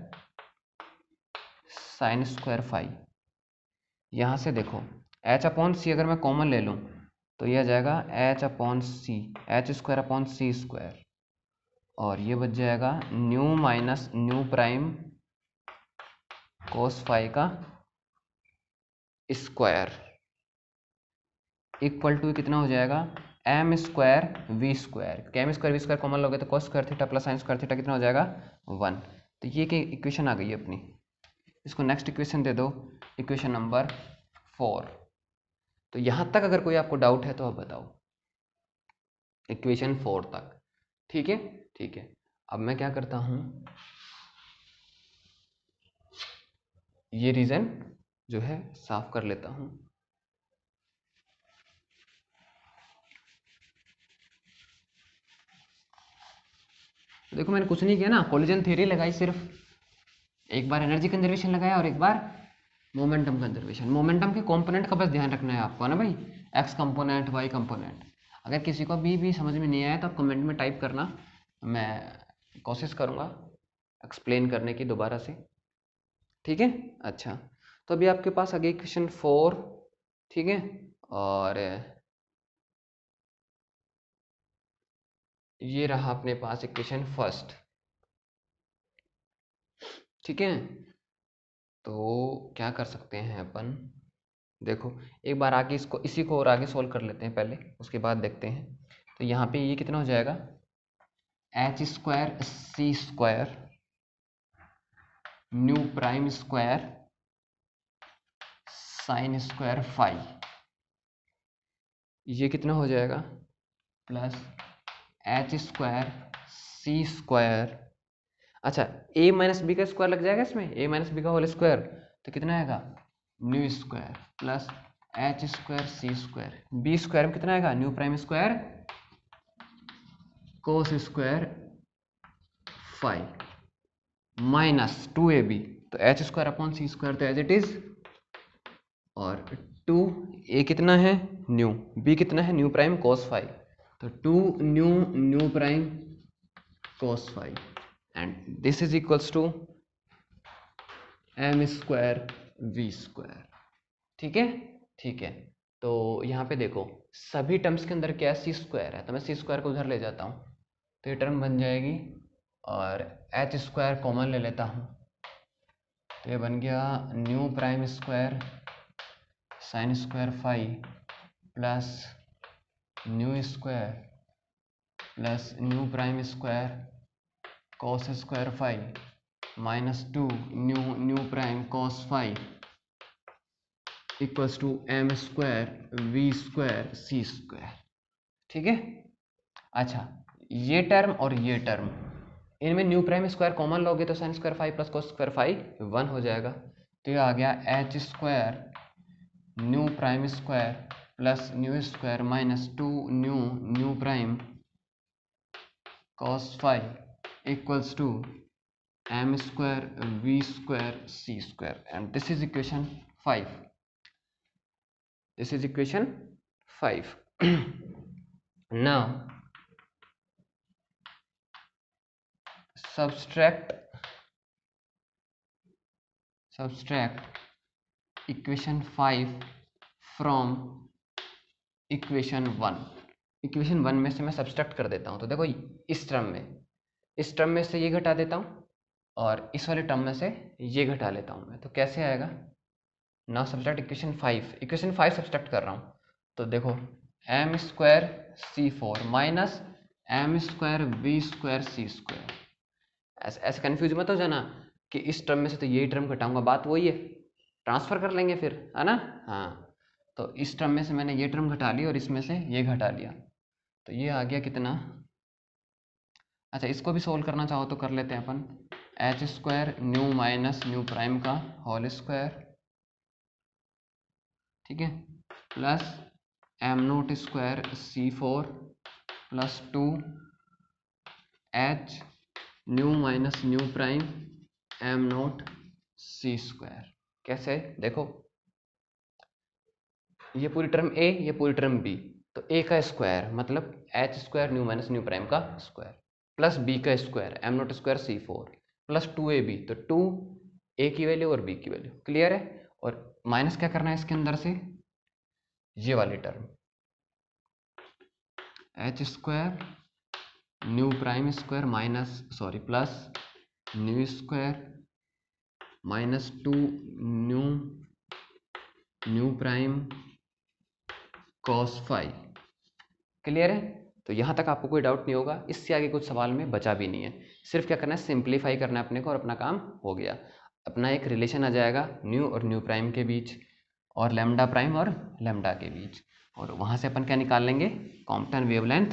साइन स्क्वायर फाई, यहाँ से देखो एच अपॉन सी अगर मैं कॉमन ले लूँ तो यह आ जाएगा H upon C H square upon सी स्क्वायर, और ये बच जाएगा nu minus nu prime cos phi का स्क्वायर इक्वल टू कितना हो जाएगा, M square we square, M square we square common लोगे तो cos square theta plus sine square theta कितना हो जाएगा 1। तो ये की इक्वेशन आ गई है अपनी। इसको नेक्स्ट इक्वेशन दे दो, इक्वेशन नंबर 4। तो यहाँ तक अगर कोई आपको डाउट है तो आप बताओ, इक्वेशन 4 तक, ठीक है। ठीक है, अब मैं क्या करता हूँ, ये रीजन जो है साफ कर लेता हूँ। देखो मैंने कुछ नहीं किया ना, कोलिजन थ्योरी लगाई, सिर्फ एक बार एनर्जी कंजर्वेशन लगाया और एक बार मोमेंटम कंजर्वेशन। मोमेंटम के कंपोनेंट का बस ध्यान रखना है आपको, है ना भाई, एक्स कंपोनेंट वाई कंपोनेंट। अगर किसी को भी समझ में नहीं आया तो आप कमेंट में टाइप करना, मैं कोशिश करूँगा एक्सप्लेन करने की दोबारा से, ठीक है। अच्छा, तो अभी आपके पास आ गई क्वेश्चन 4, ठीक है, और ये रहा अपने पास इक्वेशन फर्स्ट, ठीक है। तो क्या कर सकते हैं अपन, देखो एक बार आगे इसको इसी को और आगे सोल्व कर लेते हैं पहले, उसके बाद देखते हैं। तो यहाँ पे ये कितना हो जाएगा, एच स्क्वायर सी square nu prime square sine square phi, ये कितना हो जाएगा, प्लस एच स्क्वायर सी स्क्वायर, अच्छा ए माइनस बी का स्क्वायर लग जाएगा इसमें, ए माइनस बी का होल स्क्वायर, तो कितना आएगा nu square plus H square सी स्क्वायर, बी स्क्वायर में कितना आएगा nu prime square cos square phi minus 2ab, तो एच स्क्वायर अपॉन सी स्क्वायर तो एज इट इज, और 2 ए कितना है न्यू, बी कितना है न्यू प्राइम कोस फाई, तो 2 nu nu prime cos phi and this is equals to M square we square, ठीक है। ठीक है, तो यहाँ पे देखो सभी टर्म्स के अंदर क्या सी स्क्वायर है, तो मैं सी स्क्वायर को उधर ले जाता हूँ, तो ये टर्म बन जाएगी, और एच स्क्वायर कॉमन ले लेता हूँ, तो ये बन गया nu prime square sine square phi plus nu square plus nu prime square cos square phi minus 2 nu prime cos phi equals to M square we square C square, ठीक है। अच्छा, ये टर्म और ये टर्म, इनमें new prime square common लोगे तो sine square phi plus cos square phi 1 हो जाएगा, तो ये आ गया h square nu prime square plus nu square minus 2 nu prime cos phi equals to M square we square C square, and this is equation 5. This is equation 5. Now subtract equation 5 from equation 1. Equation 1 में से मैं subtract कर देता हूँ. तो देखो इस term में से ये घटा देता हूँ और इस वाले टर्म में से ये घटा लेता हूँ मैं. तो कैसे आएगा? नाउ सब्सट्रैक्ट इक्वेशन 5 सब्सट्रैक्ट कर रहा हूँ. तो देखो m square C four minus m square we square C square. ऐसे कन्फ्यूज मत हो जाना कि इस टर्म में से तो यही टर्म घटाऊंगा. बात वही है, ट्रांसफर कर लेंगे फिर, है ना. हाँ, तो इस टर्म में से मैंने ये टर्म घटा लिया और इसमें से ये घटा लिया. तो ये आ गया कितना? अच्छा, इसको भी सोल्व करना चाहो तो कर लेते हैं अपन. H square nu minus nu prime का होल स्क्वायर, ठीक है, प्लस एम नोट स्क्वायर सी four plus 2 H nu minus nu prime M nought C square. कैसे? देखो ये पूरी टर्म ए, ये पूरी टर्म बी. तो ए का स्क्वायर मतलब H square nu minus nu prime का स्क्वायर प्लस बी का स्क्वायर एम नोट स्क्वायर सी फोर प्लस 2ab. तो 2 ए की वैल्यू और बी की वैल्यू. क्लियर है? और माइनस क्या करना है इसके अंदर से? ये वाली term H square nu prime square plus nu square minus 2 nu prime cos 5. Clear है? तो यहाँ तक आपको कोई डाउट नहीं होगा. इससे आगे कुछ सवाल में बचा भी नहीं है. सिर्फ क्या करना है, सिंप्लीफाई करना है अपने को और अपना काम हो गया. अपना एक रिलेशन आ जाएगा न्यू और न्यू प्राइम के बीच और लैम्डा प्राइम और लैम्डा के बीच, और वहाँ से अपन क्या निकाल लेंगे? कॉम्पटन वेवलेंथ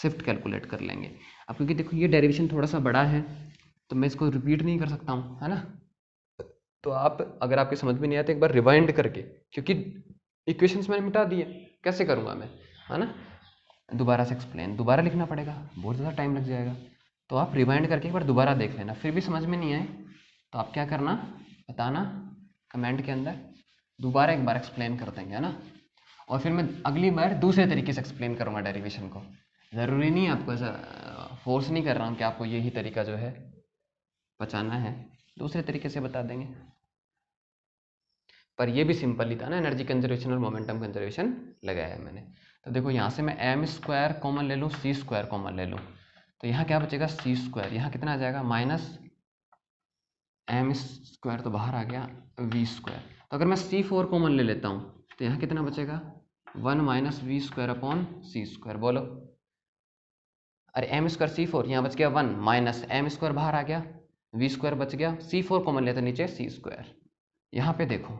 शिफ्ट कैलकुलेट कर लेंगे. अब क्योंकि देखो ये डेरिवेशन थोड़ा सा बड़ा है तो मैं इसको रिपीट नहीं कर सकता हूँ, है ना. तो आप अगर आपके समझ में नहीं आया तो एक बार रिवाइंड करके, क्योंकि इक्वेशंस मैंने मिटा दिए, कैसे करूँगा मैं, है ना. दोबारा से एक्सप्लेन, दोबारा लिखना पड़ेगा, बहुत ज़्यादा टाइम लग जाएगा. तो आप रिवाइंड करके एक बार दोबारा देख लेना. फिर भी समझ में नहीं आए तो आप क्या करना, बताना कमेंट के अंदर. दोबारा एक बार एक्सप्लेन कर देंगे, है ना. और फिर मैं अगली बार दूसरे तरीके से एक्सप्लेन करूँगा डेरिवेशन को. ज़रूरी नहीं है, आपको ऐसा फोर्स नहीं कर रहा हूँ कि आपको यही तरीका जो है बचाना है. दूसरे तरीके से बता देंगे. पर ये भी सिंपल ही था ना, एनर्जी कंजर्वेशन और मोमेंटम कंजर्वेशन लगाया है मैंने. तो देखो यहाँ से मैं एम स्क्वायर कॉमन ले लूँ, सी स्क्वायर कॉमन ले लूँ, तो यहाँ क्या बचेगा? सी स्क्वायर. यहाँ कितना आ जाएगा? माइनस एम स्क्वायर तो बाहर आ गया, वी स्क्वायर. तो अगर मैं सी फोर कॉमन ले लेता हूँ तो यहाँ कितना बचेगा? 1 माइनस वी स्क्वायर अपॉन सी स्क्वायर. बोलो. अरे एम स्क्वायर सी फोर, यहाँ बच गया 1 माइनस एम स्क्वायर बाहर आ गया, वी स्क्वायर बच गया, सी फोर कॉमन लेते नीचे सी स्क्वायर. यहाँ पे देखो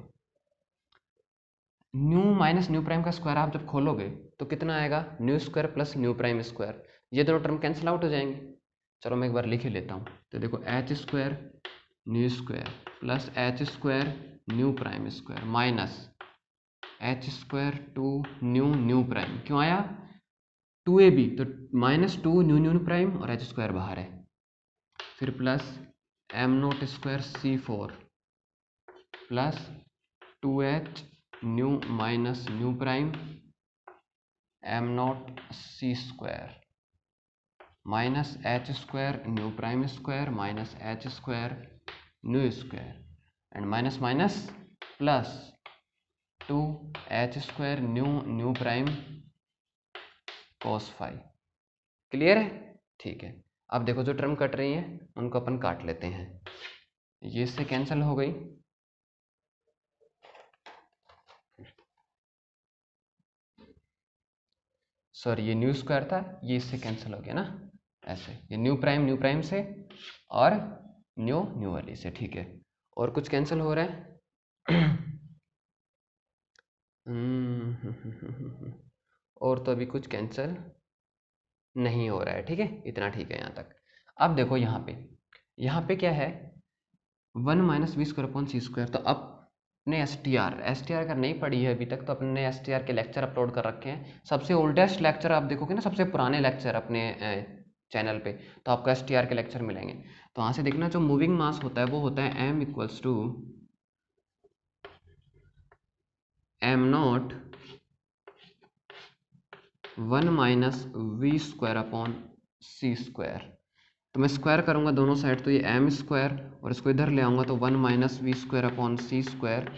न्यू माइनस न्यू प्राइम का स्क्वायर आप जब खोलोगे तो कितना आएगा? Nu square plus nu prime square. ये दोनों टर्म कैंसिल आउट हो जाएंगे. चलो मैं एक बार लिख ही लेता हूँ. तो देखो h square nu square plus H square nu prime square minus h square two nu prime. क्यों आया? 2ab, तो माइनस 2 न्यू प्राइम और एच स्क्वायर बाहर है. फिर plus M nought square C four plus 2h nu minus nu prime m nought c square minus h square nu prime square minus h square nu square and minus minus plus 2h square nu prime cos 5. Clear है? ठीक है. अब देखो जो term cut रही हैं उनको अपन काट लेते हैं. ये इससे कैंसिल हो गई, सॉरी ये न्यू स्क्वायर था, ये इससे कैंसिल हो गया ना. ऐसे ये न्यू प्राइम से और न्यू वाली से. ठीक है. और कुछ कैंसिल हो रहा है? और तो अभी कुछ कैंसिल नहीं हो रहा है. ठीक है, इतना ठीक है यहाँ तक. अब देखो यहाँ पे क्या है? 1 माइनस वी स्क्वायर अपॉन सी स्क्वायर. तो अब ने एस टी आर अगर नहीं पढ़ी है अभी तक तो अपने ने STR के लेक्चर अपलोड कर रखे हैं. सबसे ओल्डेस्ट लेक्चर आप देखोगे ना, सबसे पुराने लेक्चर अपने चैनल पे, तो आपको STR के लेक्चर मिलेंगे। तो वहाँ से देखना जो मूविंग मास होता है वो होता है m equals to m0 1 minus v square upon C square. तो मैं स्क्वायर करूँगा दोनों साइड, तो ये m स्क्वायर और इसको इधर ले आऊँगा तो 1 minus v square upon C square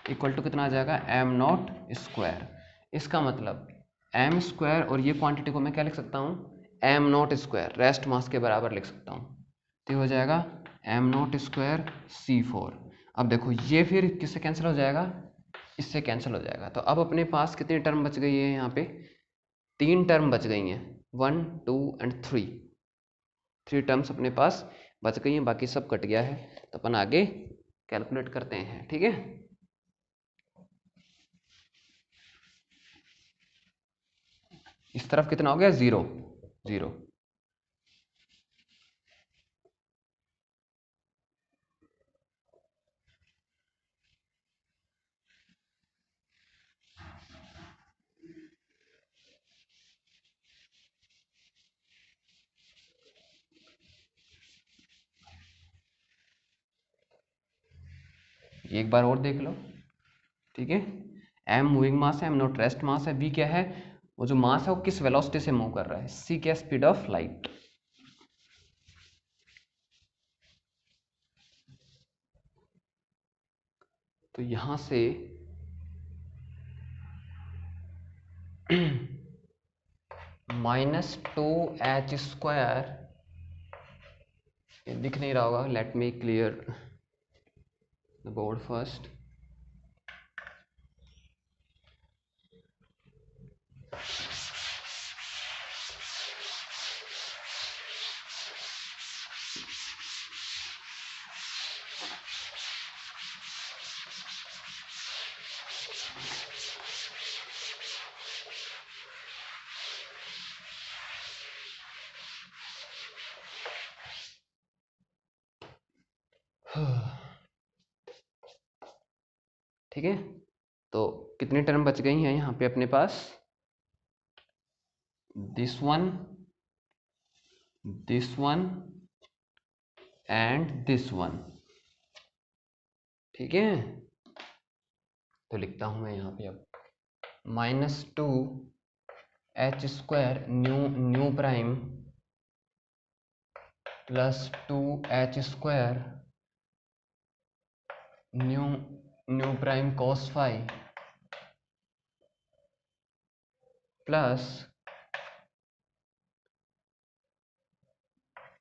equal to कितना आ जाएगा m0 स्क्वायर। इसका मतलब m स्क्वायर और ये क्वांटिटी को मैं क्या लिख सकता हूँ m0 स्क्वायर, रेस्ट मास के बराबर लिख सकता हूँ। तो ये हो जाएगा m0 स्क्वायर C4। अब देखो ये फिर किससे कैंसिल हो जाएगा, इससे कैंसिल हो जाएगा। तो अब अपने पास कितनी टर्म बच गई है, यहाँ पे 3 टर्म बच गई हैं, 1 2 एंड 3 टर्म्स अपने पास बच गई हैं, बाकी सब कट गया है। तो अपन आगे कैलकुलेट करते हैं, ठीक है। इस तरफ कितना हो गया 0 0। एक बार और देख लो, ठीक है। m मूविंग मास है, m0 रेस्ट मास है, v क्या है, वो जो मास है वो किस वेलोसिटी से मूव कर रहा है, c क्या स्पीड ऑफ लाइट। तो यहां से -2h², ये दिख नहीं रहा होगा, let me clear the board first. ठीक है, तो कितनी टर्म बच गई हैं यहाँ पे अपने पास, this one and this one, ठीक है। तो लिखता हूं मैं यहाँ पे अब -2h² nu prime plus 2h² nu prime cos phi plus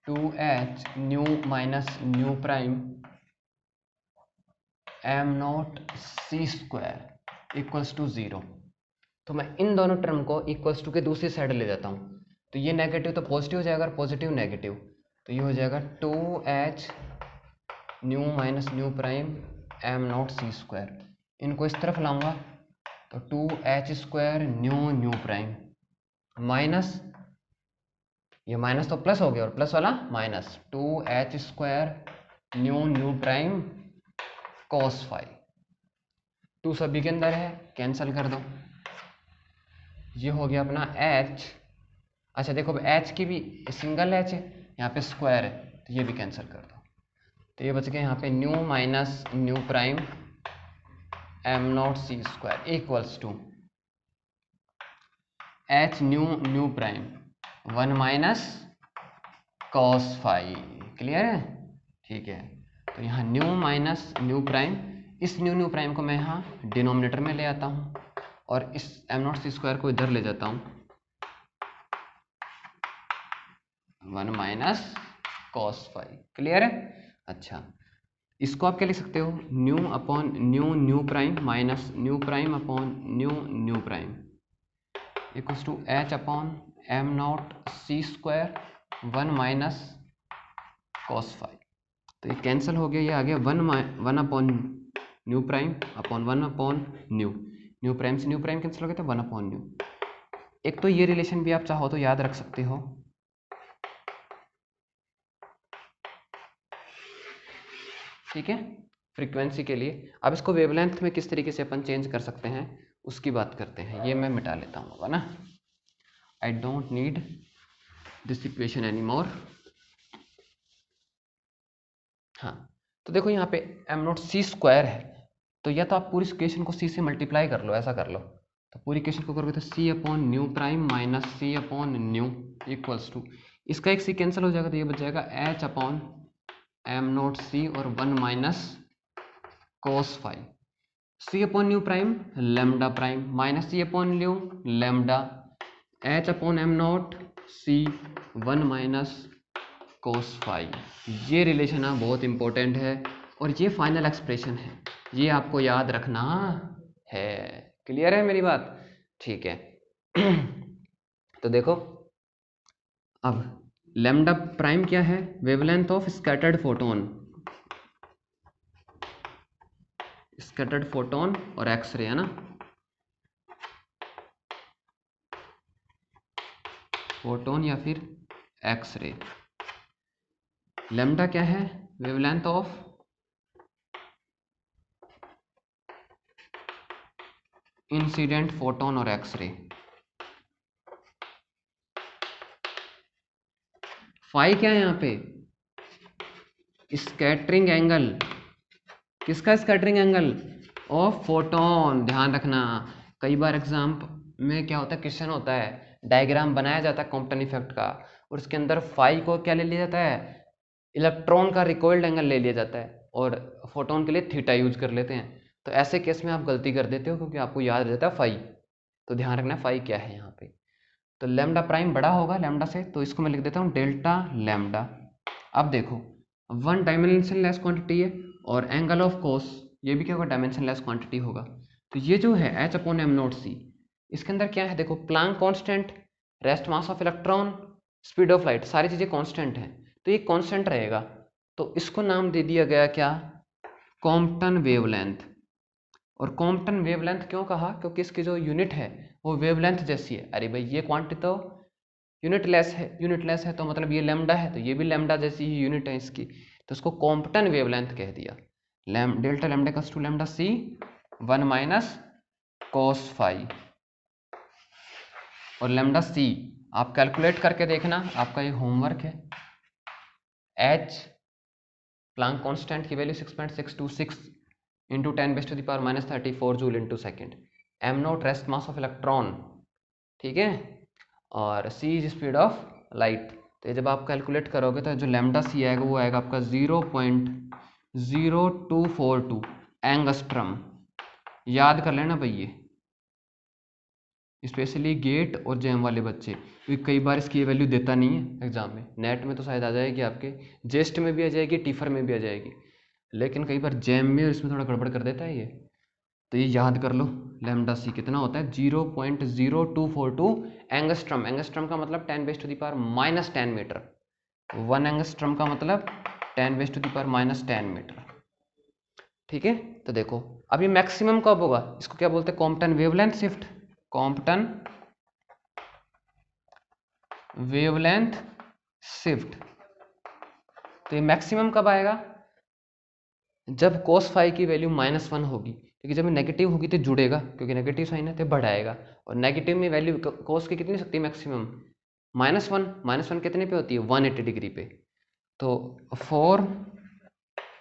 2h nu minus nu prime m0 c² equals to 0। तो मैं इन दोनों टर्म को इक्वल्स टू के दूसरी साइड ले जाता हूँ, तो ये नेगेटिव तो पॉजिटिव हो जाएगा और पॉजिटिव नेगेटिव, तो ये हो जाएगा 2h nu minus nu prime m0 c²। इनको इस तरफ लाऊंगा तो 2h² न्यू प्राइम माइनस, ये माइनस तो प्लस हो गया और प्लस वाला minus, 2h² nu prime cos phi. 2 सभी के अंदर है, कैंसिल कर दो, ये हो गया अपना h। अच्छा देखो अब h की भी सिंगल h है, यहाँ पे स्क्वायर है, तो ये भी कैंसिल कर दो। तो ये बच गया यहाँ पे nu minus nu prime m0 c² equals to h nu prime 1 minus cos phi. Clear है, ठीक है। तो यहाँ न्यू माइनस न्यू प्राइम, इस न्यू प्राइम को मैं यहाँ डिनोमिनेटर में ले आता हूँ और इस m0 c² को इधर ले जाता हूँ, 1 माइनस cos फाई। क्लियर है। अच्छा इसको आप क्या लिख सकते हो, nu upon nu prime minus nu prime upon nu prime equals to h upon m0 c² 1 minus cos phi. तो ये कैंसिल हो गया, ये आ गया 1 upon nu prime upon 1 upon nu prime से न्यू प्राइम कैंसिल हो गया, तो 1 अपॉन न्यू। एक तो ये रिलेशन भी आप चाहो तो याद रख सकते हो, ठीक है, फ्रीक्वेंसी के लिए। अब इसको वेवलेंथ में किस तरीके से अपन चेंज कर सकते हैं उसकी बात करते हैं। ये मैं मिटा लेता हूँ, है ना, I don't need this equation any more. हाँ, तो देखो यहाँ पे एम नॉट सी स्क्वायर है, तो या तो आप पूरी इक्वेशन को सी से मल्टीप्लाई कर लो, ऐसा कर लो। तो पूरी इक्वेशन को करोगे तो C upon nu prime minus C upon nu equals to, इसका एक सी कैंसिल हो जाएगा तो ये बच जाएगा H upon m nought c और 1 minus cos phi, c upon nu prime lambda prime minus सी upon nu lambda, h upon m nought c 1 minus cos phi. ये रिलेशन ना बहुत इंपॉर्टेंट है और ये फाइनल एक्सप्रेशन है, ये आपको याद रखना है। क्लियर है मेरी बात? ठीक है। तो देखो अब लैम्डा प्राइम क्या है? Wavelength of scattered photon, scattered photon और एक्सरे, है ना, फोटोन या फिर एक्सरे। लैम्डा क्या है? वेवलेंथ ऑफ इंसिडेंट फोटोन और एक्सरे। फाई क्या है यहाँ पे? Scattering angle. किसका स्कैटरिंग एंगल? Of photon. ध्यान रखना, कई बार एग्जाम में क्या होता है, क्वेश्चन होता है, डायग्राम बनाया जाता है कॉम्पटन इफेक्ट का, और उसके अंदर फाई को क्या ले लिया जाता है? इलेक्ट्रॉन का रिकॉइल्ड एंगल ले लिया जाता है, और फोटोन के लिए थीटा यूज कर लेते हैं। तो ऐसे केस में आप गलती कर देते हो क्योंकि आपको याद रहता है फाई। तो ध्यान रखना फाई क्या है यहाँ पे। तो लैम्डा प्राइम बड़ा होगा लैम्डा से, तो इसको मैं लिख देता हूँ डेल्टा लैम्डा। अब देखो 1 डायमेंशनलेस क्वांटिटी है और एंगल ऑफ कोस ये भी क्या होगा? डायमेंशनलेस क्वांटिटी होगा। तो ये जो है एच अपॉन एम नॉट सी, इसके अंदर क्या है? देखो Planck constant, rest mass of electron, speed of light, सारी चीज़ें कांस्टेंट हैं, तो ये कांस्टेंट रहेगा। तो इसको नाम दे दिया गया क्या? Compton wavelength. और कॉम्पटन वेवलेंथ क्यों कहा? क्योंकि इसकी जो यूनिट है वो वेवलेंथ जैसी है। अरे भाई ये क्वांटिटी तो यूनिटलेस है तो मतलब ये लैम्डा है, तो ये भी लैम्डा जैसी ही यूनिट है इसकी, तो इसको कॉम्पटन वेवलेंथ कह दिया। Delta lambda equals to lambda c 1 minus cos phi. और लैम्डा सी आप कैलकुलेट करके देखना, आपका ये होमवर्क है। एच प्लांक कांस्टेंट की value 6.626 into 10⁻⁻34 joule into second. M nought rest mass of electron, ठीक है, और c is speed of light. तो ये जब आप कैलकुलेट करोगे तो जो लैम्डा सी आएगा वो आएगा आपका 0.0242 एंगस्ट्रम। याद कर लेना भाई ये, स्पेशली गेट और जैम वाले बच्चे, क्योंकि कई बार इसकी वैल्यू देता नहीं है एग्जाम में। नेट में तो शायद आ जाएगी, आपके जेस्ट में भी आ जाएगी, टीफर में भी आ जाएगी, लेकिन कई बार जैम में इसमें थोड़ा गड़बड़ कर देता है ये। तो ये याद कर लो, लैम्डा सी कितना होता है? 0.0242 एंगस्ट्रम। एंगस्ट्रम का मतलब 10⁻⁻10 मीटर। 1 एंगस्ट्रम का मतलब 10⁻⁻10 मीटर। ठीक है, तो देखो अब ये मैक्सिमम कब होगा? इसको क्या बोलते हैं? Compton wavelength shift. Compton wavelength shift. तो ये मैक्सिमम कब आएगा? जब कोस फाई की वैल्यू -1 होगी, क्योंकि जब नेगेटिव होगी तो जुड़ेगा, क्योंकि नेगेटिव साइन है तो बढ़ाएगा, और नेगेटिव में वैल्यू कोस की कितनी सकती है मैक्सिमम? -1। -1 कितने पे होती है? 180 डिग्री पे। तो 4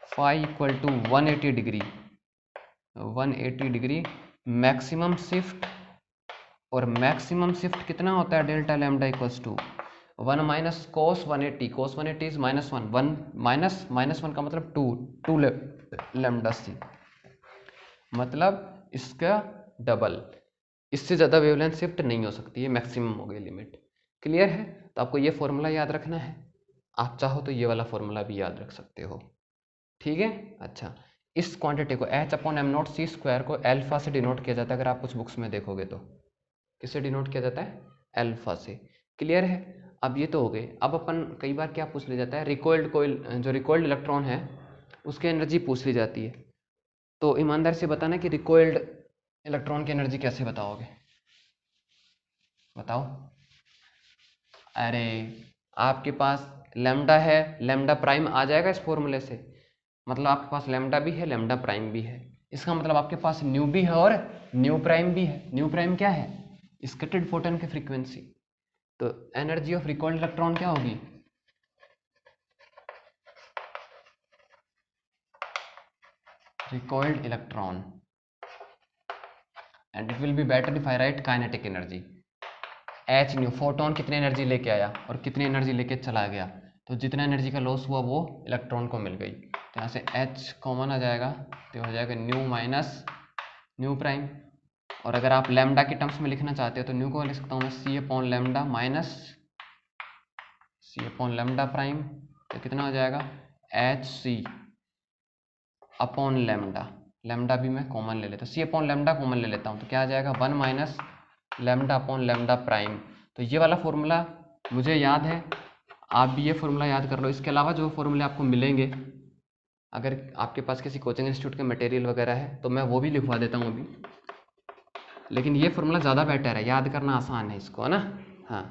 phi equal to 180 degree, 180 degree maximum shift. और मैक्सिमम शिफ्ट कितना होता है? Delta lambda equals to 1 minus cos 180। Cos 180 is -1, 1 -1 का मतलब 2 लैम्डा सी, मतलब इसका डबल। इससे ज़्यादा वेवलेंथ शिफ्ट नहीं हो सकती, ये मैक्सिमम हो गई लिमिट। क्लियर है? तो आपको ये फॉर्मूला याद रखना है, आप चाहो तो ये वाला फॉर्मूला भी याद रख सकते हो। ठीक है, अच्छा, इस क्वांटिटी को h upon m nought c square को एल्फा से डिनोट किया जाता है। अगर आप कुछ बुक्स में देखोगे तो किससे डिनोट किया जाता है? एल्फा से। क्लियर है? अब ये तो हो गए। अब अपन कई बार क्या पूछ लिया जाता है? रिकॉइल्ड कोइल, जो रिकॉइल्ड इलेक्ट्रॉन है उसकी एनर्जी पूछ ली जाती है। तो ईमानदार से बताना कि रिकॉइल्ड इलेक्ट्रॉन की एनर्जी कैसे बताओगे? बताओ। अरे आपके पास लैम्डा है, लैम्डा प्राइम आ जाएगा इस फॉर्मूले से, मतलब आपके पास लैम्डा भी है, लैम्डा प्राइम भी है। इसका मतलब आपके पास न्यू भी है और न्यू प्राइम भी है। न्यू प्राइम क्या है? स्कैटर्ड फोटोन की फ्रीक्वेंसी। तो एनर्जी ऑफ रिकॉइल्ड इलेक्ट्रॉन क्या होगी? Recoiled electron, and it will be better if I write kinetic energy. H nu, photon कितनी एनर्जी लेके आया और कितनी एनर्जी लेके चला गया, तो जितना एनर्जी का लॉस हुआ वो इलेक्ट्रॉन को मिल गई। तो यहाँ से एच कॉमन आ जाएगा, तो हो जाएगा न्यू माइनस न्यू प्राइम। और अगर आप लैम्डा के टर्म्स में लिखना चाहते हो तो न्यू को लिख सकता हूँ मैं सी अपॉन लैम्डा माइनस सी अपॉन लैम्डा प्राइम। तो कितना हो जाएगा? H c upon lambda, lambda भी मैं कॉमन ले लेता हूँ, सी अपॉन लैम्डा कॉमन ले लेता हूँ, तो क्या आ जाएगा? 1 minus lambda upon lambda prime. तो ये वाला फॉर्मूला मुझे याद है, आप भी ये फॉर्मूला याद कर लो। इसके अलावा जो फॉर्मूले आपको मिलेंगे, अगर आपके पास किसी कोचिंग इंस्टीट्यूट के मटेरियल वगैरह है तो मैं वो भी लिखवा देता हूँ अभी, लेकिन ये फॉर्मूला ज़्यादा बेटर है, याद करना आसान है इसको, है ना? हाँ,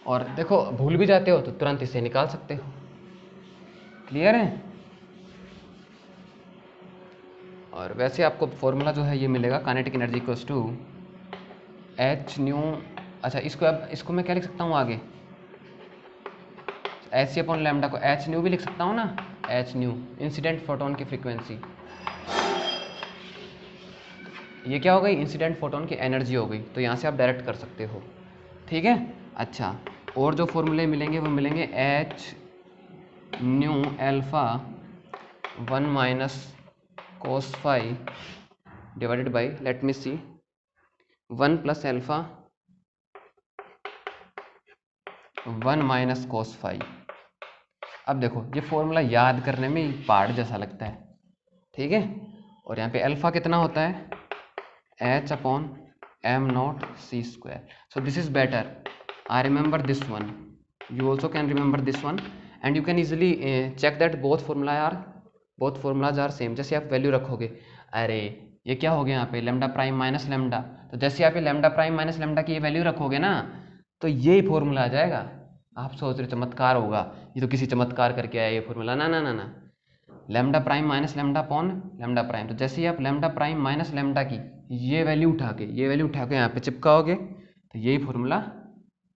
और देखो भूल भी जाते हो तो तुरंत इसे निकाल सकते हो। क्लियर है? और वैसे आपको फॉर्मूला जो है ये मिलेगा, kinetic energy equals to H nu. अच्छा, इसको मैं क्या लिख सकता हूँ आगे? एच सी अपॉन लैम्डा को एच न्यू भी लिख सकता हूँ ना, एच न्यू इंसिडेंट फोटोन की फ्रीक्वेंसी। ये क्या हो गई? इंसिडेंट फोटोन की एनर्जी हो गई, तो यहाँ से आप डायरेक्ट कर सकते हो। ठीक है? अच्छा, और जो फॉर्मूले मिलेंगे वो मिलेंगे h nu alpha 1 minus cos phi divided by, let me see, 1 plus alpha 1 minus cos phi. अब देखो ये फॉर्मूला याद करने में पहाड़ जैसा लगता है, ठीक है? और यहाँ पे अल्फा कितना होता है? H upon m nought c square. So this is better, I remember this one, you also can remember this one, and you can easily check that both formulas are same। जैसे आप value रखोगे, अरे ये क्या हो गया यहाँ पे? लैम्डा प्राइम माइनस लैम्डा, तो जैसे आप ये लैम्डा प्राइम माइनस लैम्डा की ये वैल्यू रखोगे ना, तो ये फॉर्मूला आ जाएगा। आप सोच रहे चमत्कार होगा, ये तो किसी चमत्कार करके आया ये फॉर्मूला, ना ना ना ना, lambda prime minus lambda upon lambda prime. तो जैसे ही आप लैम्डा प्राइम माइनस लैम्डा की ये वैल्यू उठा के यहाँ पे चिपकाओगे तो यही फॉर्मूला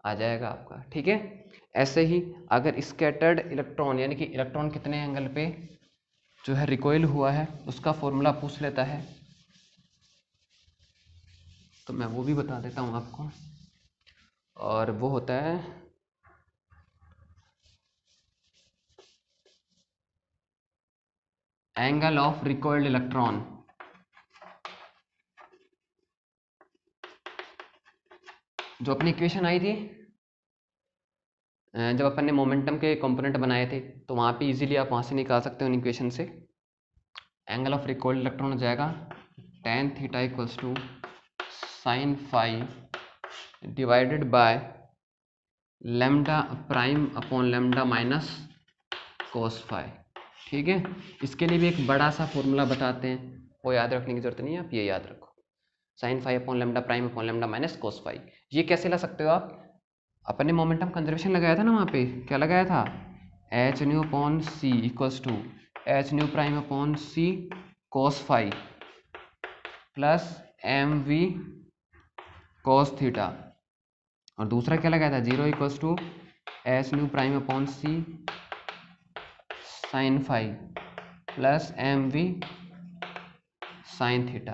आ जाएगा आपका। ठीक है? ऐसे ही अगर स्कैटर्ड इलेक्ट्रॉन, यानी कि इलेक्ट्रॉन कितने एंगल पे जो है रिकॉइल हुआ है, उसका फॉर्मूला पूछ लेता है, तो मैं वो भी बता देता हूँ आपको। और वो होता है एंगल ऑफ रिकॉइल्ड इलेक्ट्रॉन। जो अपनी इक्वेशन आई थी जब अपन ने मोमेंटम के कंपोनेंट बनाए थे, तो वहाँ पे इजीली आप वहाँ से निकाल सकते हो उन इक्वेशन से। एंगल ऑफ रिकॉइल्ड इलेक्ट्रॉन हो जाएगा tan theta equals to sine phi divided by lambda prime upon lambda minus cos phi. ठीक है? इसके लिए भी एक बड़ा सा फॉर्मूला बताते हैं, वो याद रखने की जरूरत नहीं है, आप ये याद रखो, sine phi upon lambda prime upon lambda minus cos phi. ये कैसे ला सकते हो आप? अपन ने मोमेंटम कंजर्वेशन लगाया था ना, वहाँ पे क्या लगाया था? H nu upon C equals to H nu prime upon C cos phi plus M V cos theta. और दूसरा क्या लगाया था? 0 equals to H nu prime upon C sine phi plus M we sine theta.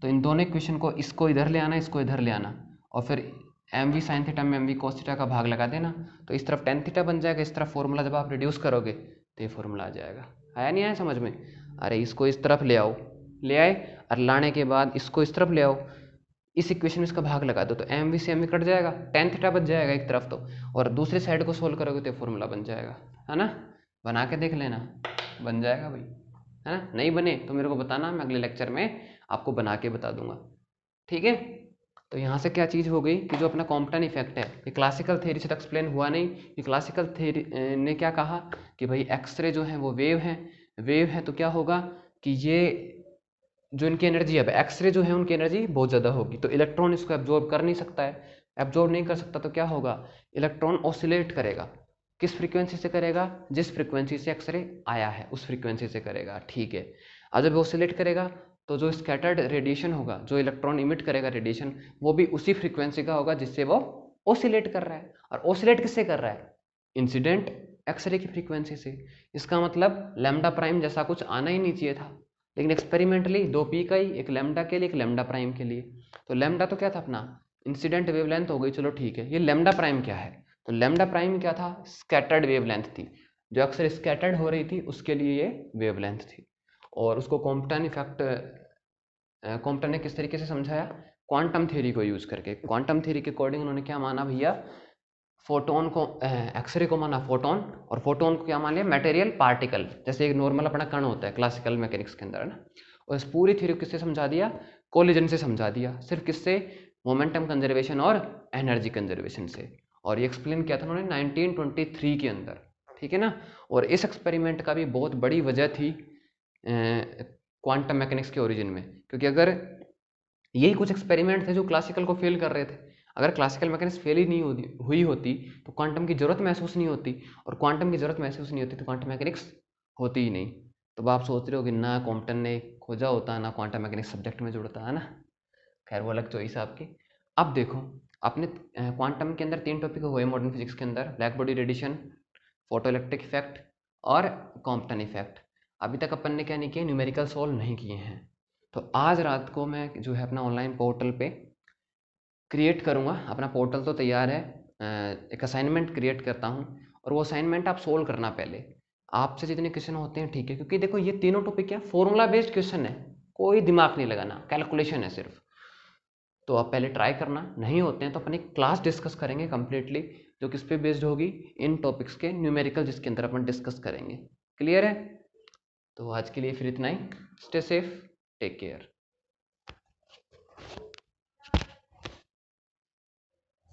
तो इन दोनों equation को, इसको इधर ले आना, इसको इधर ले आना, और फिर एम वी साइन थीटा में एम वी कोस थीटा का भाग लगा देना, तो इस तरफ टेन थीटा बन जाएगा, इस तरफ फॉर्मूला जब आप रिड्यूस करोगे तो ये फॉर्मूला आ जाएगा। आया नहीं आया समझ में? अरे इसको इस तरफ ले आओ, ले आए, और लाने के बाद इसको इस तरफ ले आओ, इस इक्वेशन में इसका भाग लगा दो, तो एम वी से एम वी कट जाएगा, टेन थीटा बच जाएगा एक तरफ तो, और दूसरी साइड को सोल्व करोगे तो फॉर्मूला बन जाएगा, है ना? बना के देख लेना, बन जाएगा भाई, है ना? नहीं बने तो मेरे को बताना, मैं अगले लेक्चर में आपको बना के बता दूंगा। ठीक है? तो यहाँ से क्या चीज़ हो गई कि जो अपना कॉम्पटन इफेक्ट है, ये क्लासिकल थ्योरी से तो एक्सप्लेन हुआ नहीं। ये क्लासिकल थ्योरी ने क्या कहा कि भाई एक्सरे जो है वो वेव है, तो क्या होगा कि ये जो इनकी एनर्जी है, एक्सरे जो है उनकी एनर्जी बहुत ज़्यादा होगी, तो इलेक्ट्रॉन इसको एब्जॉर्ब कर नहीं सकता है। एब्जॉर्ब नहीं कर सकता तो क्या होगा? इलेक्ट्रॉन ऑसिलेट करेगा। किस फ्रीक्वेंसी से करेगा? जिस फ्रीक्वेंसी से एक्सरे आया है उस फ्रीक्वेंसी से करेगा। ठीक है? और जब ऑसिलेट करेगा तो जो स्कैटर्ड रेडिएशन होगा, जो इलेक्ट्रॉन इमिट करेगा रेडिएशन, वो भी उसी फ्रीक्वेंसी का होगा जिससे वो ओसिलेट कर रहा है। और ओसिलेट किससे कर रहा है? इंसिडेंट एक्सरे की फ्रीक्वेंसी से। इसका मतलब लैम्डा प्राइम जैसा कुछ आना ही नहीं चाहिए था, लेकिन एक्सपेरिमेंटली 2 पी का ही, एक लैम्डा के लिए एक लैम्डा प्राइम के लिए। तो लैम्डा तो क्या था अपना, इंसिडेंट वेवलेंथ हो गई, चलो ठीक है। ये लैम्डा प्राइम क्या है? तो लैम्डा प्राइम क्या था? स्कैटर्ड वेवलेंथ थी, जो अक्सर स्कैटर्ड हो रही थी उसके लिए ये वेवलेंथ थी। और उसको कॉम्पटन इफेक्ट, कॉम्पटन ने किस तरीके से समझाया? क्वांटम थ्योरी को यूज करके। क्वांटम थ्योरी के अकॉर्डिंग उन्होंने क्या माना भैया, फोटोन को, एक्सरे को माना फोटोन, और फोटोन को क्या मान लिया? मटेरियल पार्टिकल, जैसे एक नॉर्मल अपना कण होता है क्लासिकल मैकेनिक्स के अंदर, है ना। और इस पूरी थ्योरी को किससे समझा दिया? कोलिजन से समझा दिया। सिर्फ किससे? मोमेंटम कंजर्वेशन और एनर्जी कंजर्वेशन से। और ये एक्सप्लेन किया था उन्होंने 1923 के अंदर, ठीक है ना। और इस एक्सपेरिमेंट का भी बहुत बड़ी वजह थी क्वांटम मैकेनिक्स के ओरिजिन में, क्योंकि अगर यही कुछ एक्सपेरिमेंट थे जो क्लासिकल को फेल कर रहे थे, अगर क्लासिकल मैकेनिक्स फेल ही नहीं हुई होती तो क्वांटम की जरूरत महसूस नहीं होती, और क्वांटम की जरूरत महसूस नहीं होती तो क्वांटम मैकेनिक्स होती ही नहीं। तो आप सोच रहे हो कि ना कॉम्पटन ने खोजा होता, ना क्वांटम मैकेनिक्स सब्जेक्ट में जुड़ता, है ना। खैर वो अलग चॉइस है आपकी। अब देखो, आपने क्वांटम के अंदर 3 टॉपिक हुए मॉडर्न फिजिक्स के अंदर, black body radiation, photo electric effect और कॉम्पटन इफेक्ट। अभी तक अपन ने क्या नहीं किया? न्यूमेरिकल सॉल्व नहीं किए हैं। तो आज रात को मैं जो है अपना ऑनलाइन पोर्टल पे क्रिएट करूँगा। अपना पोर्टल तो तैयार है, एक असाइनमेंट क्रिएट करता हूँ, और वो असाइनमेंट आप सोल्व करना पहले। आपसे जितने क्वेश्चन होते हैं ठीक है, क्योंकि देखो ये तीनों टॉपिक क्या, फॉर्मूला बेस्ड क्वेश्चन है, कोई दिमाग नहीं लगाना, कैलकुलेशन है सिर्फ। तो आप पहले ट्राई करना, नहीं होते हैं तो अपनी क्लास डिस्कस करेंगे कंप्लीटली, जो किस पे बेस्ड होगी? इन टॉपिक्स के न्यूमेरिकल, जिसके अंदर अपन डिस्कस करेंगे। क्लियर है? तो आज के लिए फिर इतना ही। Stay safe, take care.